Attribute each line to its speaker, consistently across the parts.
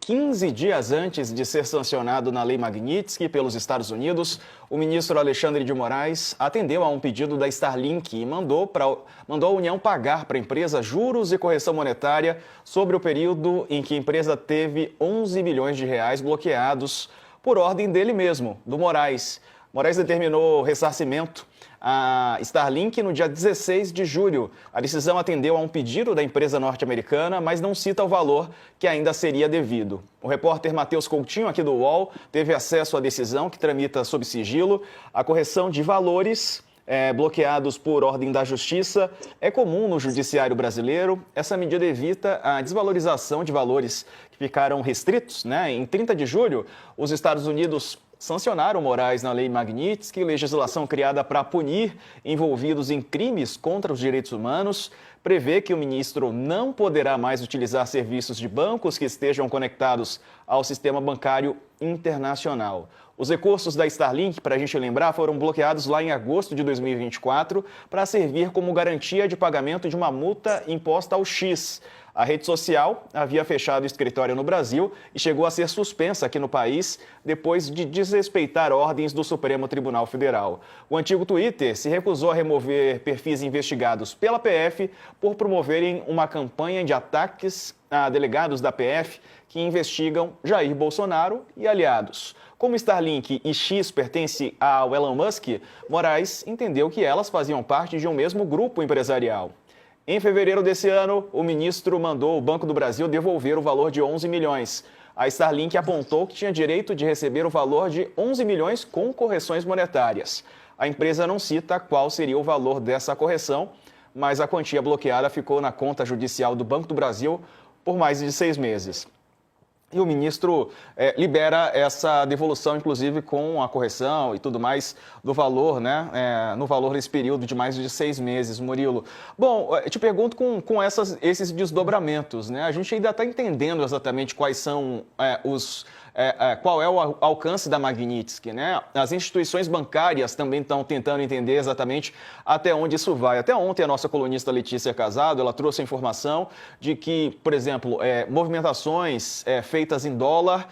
Speaker 1: 15 dias antes de ser sancionado na Lei Magnitsky pelos Estados Unidos, o ministro Alexandre de Moraes atendeu a um pedido da Starlink e mandou a União pagar para a empresa juros e correção monetária sobre o período em que a empresa teve 11 milhões de reais bloqueados por ordem dele mesmo, do Moraes. Moraes determinou ressarcimento à Starlink no dia 16 de julho. A decisão atendeu a um pedido da empresa norte-americana, mas não cita o valor que ainda seria devido. O repórter Matheus Coutinho, aqui do UOL, teve acesso à decisão que tramita sob sigilo. A correção de valores bloqueados por ordem da Justiça é comum no judiciário brasileiro. Essa medida evita a desvalorização de valores que ficaram restritos, né? Em 30 de julho, os Estados Unidos sancionaram Moraes na Lei Magnitsky, legislação criada para punir envolvidos em crimes contra os direitos humanos, prevê que o ministro não poderá mais utilizar serviços de bancos que estejam conectados ao sistema bancário internacional. Os recursos da Starlink, para a gente lembrar, foram bloqueados lá em agosto de 2024 para servir como garantia de pagamento de uma multa imposta ao X. A rede social havia fechado o escritório no Brasil e chegou a ser suspensa aqui no país depois de desrespeitar ordens do Supremo Tribunal Federal. O antigo Twitter se recusou a remover perfis investigados pela PF por promoverem uma campanha de ataques a delegados da PF que investigam Jair Bolsonaro e aliados. Como Starlink e X pertencem ao Elon Musk, Moraes entendeu que elas faziam parte de um mesmo grupo empresarial. Em fevereiro desse ano, o ministro mandou o Banco do Brasil devolver o valor de 11 milhões. A Starlink apontou que tinha direito de receber o valor de 11 milhões com correções monetárias. A empresa não cita qual seria o valor dessa correção, mas a quantia bloqueada ficou na conta judicial do Banco do Brasil por mais de 6 meses. E o ministro libera essa devolução, inclusive com a correção e tudo mais do valor, né? No valor desse período de mais de 6 meses, Murilo. Bom, eu te pergunto com esses desdobramentos, né? A gente ainda está entendendo exatamente quais são qual é o alcance da Magnitsky, né? As instituições bancárias também estão tentando entender exatamente até onde isso vai. Até ontem a nossa colunista Letícia Casado, ela trouxe a informação de que, por exemplo, movimentações feitas em dólar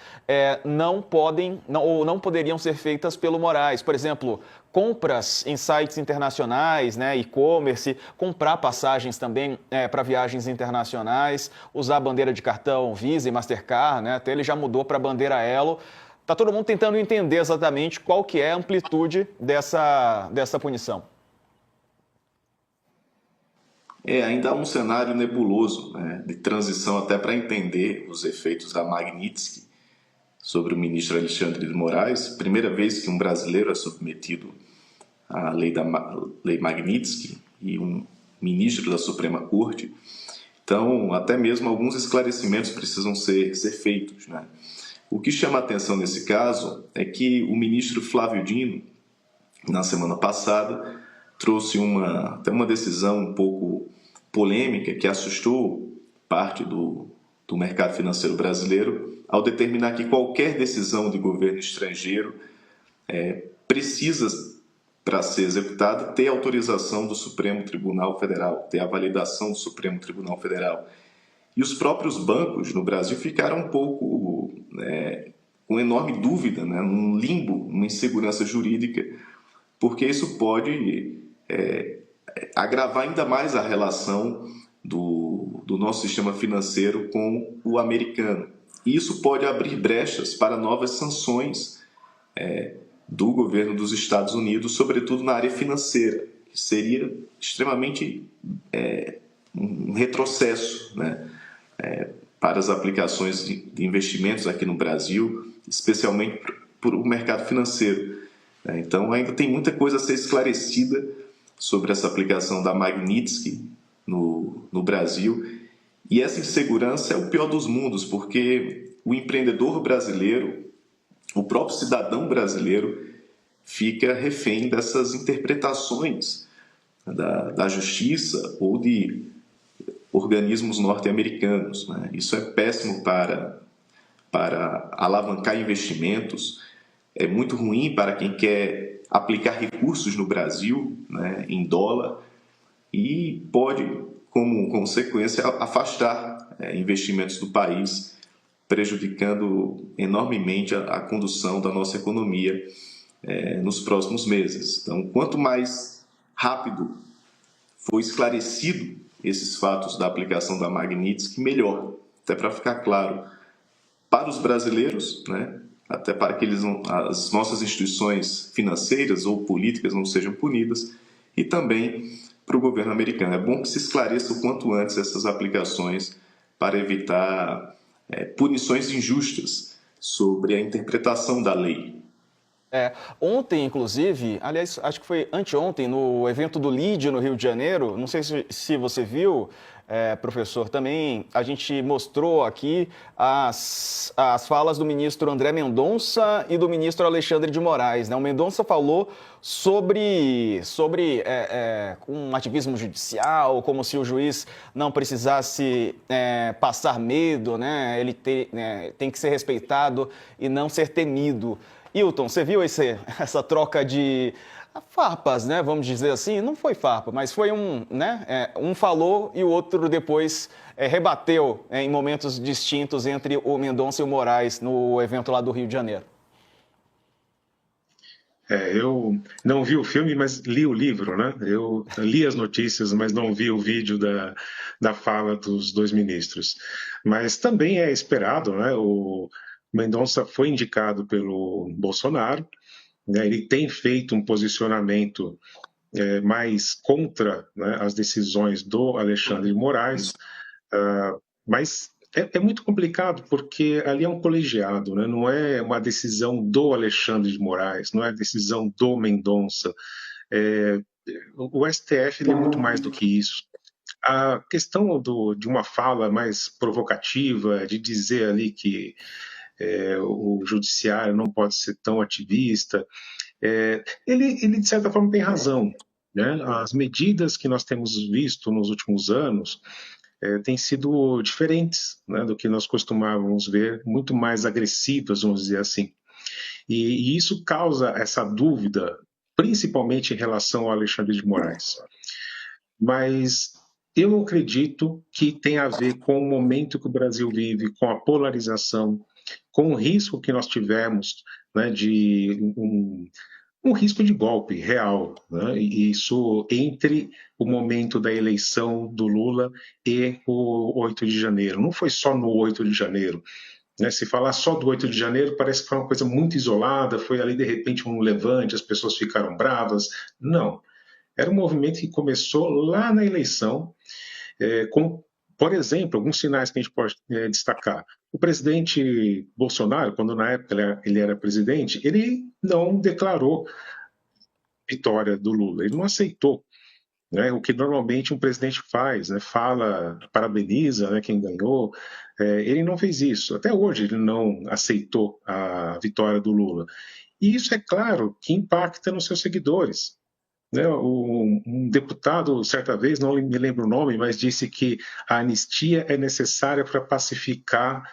Speaker 1: não poderiam ser feitas pelo Moraes. Por exemplo, compras em sites internacionais, né, e-commerce, comprar passagens também para viagens internacionais, usar a bandeira de cartão Visa e Mastercard, né, até ele já mudou para a bandeira Elo. Está todo mundo tentando entender exatamente qual que é a amplitude dessa punição.
Speaker 2: Ainda há um cenário nebuloso, né, de transição até para entender os efeitos da Magnitsky sobre o ministro Alexandre de Moraes. Primeira vez que um brasileiro é submetido à lei Magnitsky e um ministro da Suprema Corte. Então, até mesmo alguns esclarecimentos precisam ser feitos, né? O que chama a atenção nesse caso é que o ministro Flávio Dino, na semana passada, trouxe até uma decisão um pouco polêmica que assustou parte do mercado financeiro brasileiro, ao determinar que qualquer decisão de governo estrangeiro precisa, para ser executada, ter autorização do Supremo Tribunal Federal, ter a validação do Supremo Tribunal Federal. E os próprios bancos no Brasil ficaram um pouco com enorme dúvida, né, num limbo, uma insegurança jurídica, porque isso pode agravar ainda mais a relação do nosso sistema financeiro com o americano. E isso pode abrir brechas para novas sanções do governo dos Estados Unidos, sobretudo na área financeira, que seria extremamente um retrocesso, né, para as aplicações de investimentos aqui no Brasil, especialmente para o mercado financeiro. Então, ainda tem muita coisa a ser esclarecida sobre essa aplicação da Magnitsky no Brasil. E essa insegurança é o pior dos mundos, porque o empreendedor brasileiro, o próprio cidadão brasileiro, fica refém dessas interpretações da justiça ou de organismos norte-americanos, né? Isso é péssimo para alavancar investimentos, é muito ruim para quem quer aplicar recursos no Brasil, né, em dólar, e pode, como consequência, afastar investimentos do país prejudicando enormemente a condução da nossa economia nos próximos meses. Então, quanto mais rápido for esclarecido esses fatos da aplicação da Magnitsky, melhor, até para ficar claro para os brasileiros, né? Até para que as nossas instituições financeiras ou políticas não sejam punidas, e também para o governo americano. É bom que se esclareça o quanto antes essas aplicações para evitar punições injustas sobre a interpretação da lei.
Speaker 1: Ontem, inclusive, aliás, acho que foi anteontem, no evento do LIDE no Rio de Janeiro, não sei se você viu, professor, também a gente mostrou aqui as falas do ministro André Mendonça e do ministro Alexandre de Moraes, né? O Mendonça falou sobre um ativismo judicial, como se o juiz não precisasse passar medo, né? Ele tem que ser respeitado e não ser temido. Hilton, você viu essa troca de farpas, né? Vamos dizer assim? Não foi farpa, mas foi um falou e o outro depois rebateu em momentos distintos entre o Mendonça e o Moraes no evento lá do Rio de Janeiro.
Speaker 3: Eu não vi o filme, mas li o livro, né? Eu li as notícias, mas não vi o vídeo da fala dos dois ministros. Mas também é esperado, né? O Mendonça foi indicado pelo Bolsonaro, né? Ele tem feito um posicionamento mais contra, né, as decisões do Alexandre de Moraes, mas é muito complicado porque ali é um colegiado, né? Não é uma decisão do Alexandre de Moraes, não é decisão do Mendonça. O STF ele é muito mais do que isso. A questão de uma fala mais provocativa, de dizer ali que o judiciário não pode ser tão ativista, ele de certa forma tem razão, né? As medidas que nós temos visto nos últimos anos têm sido diferentes, né, do que nós costumávamos ver, muito mais agressivas, vamos dizer assim. E isso causa essa dúvida, principalmente em relação ao Alexandre de Moraes. Mas eu acredito que tem a ver com o momento que o Brasil vive, com a polarização, com o risco que nós tivemos, né, de um risco de golpe real, né? E isso entre o momento da eleição do Lula e o 8 de janeiro. Não foi só no 8 de janeiro. Né? Se falar só do 8 de janeiro, parece que foi uma coisa muito isolada, foi ali de repente um levante, as pessoas ficaram bravas. Não. Era um movimento que começou lá na eleição, com, por exemplo, alguns sinais que a gente pode destacar. O presidente Bolsonaro, quando na época ele era presidente, ele não declarou vitória do Lula, ele não aceitou, né, o que normalmente um presidente faz, né, fala, parabeniza, né, quem ganhou. Ele não fez isso. Até hoje ele não aceitou a vitória do Lula. E isso, é claro, que impacta nos seus seguidores. Né, um deputado, certa vez, não me lembro o nome, mas disse que a anistia é necessária para pacificar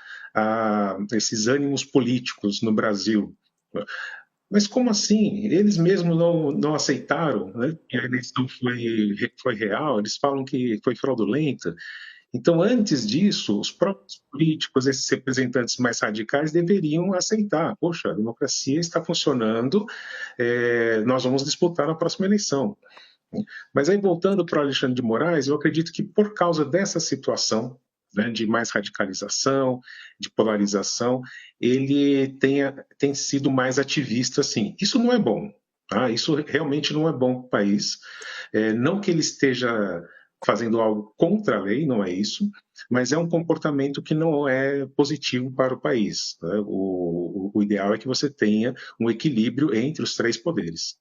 Speaker 3: esses ânimos políticos no Brasil. Mas como assim? Eles mesmos não aceitaram, né, que a eleição foi real, eles falam que foi fraudulenta. Então, antes disso, os próprios políticos, esses representantes mais radicais, deveriam aceitar. Poxa, a democracia está funcionando, nós vamos disputar na próxima eleição. Mas aí, voltando para o Alexandre de Moraes, eu acredito que por causa dessa situação, né, de mais radicalização, de polarização, ele tem sido mais ativista, sim. Isso não é bom. Tá? Isso realmente não é bom para o país. Não que ele esteja fazendo algo contra a lei, não é isso, mas é um comportamento que não é positivo para o país. Né? O ideal é que você tenha um equilíbrio entre os três poderes.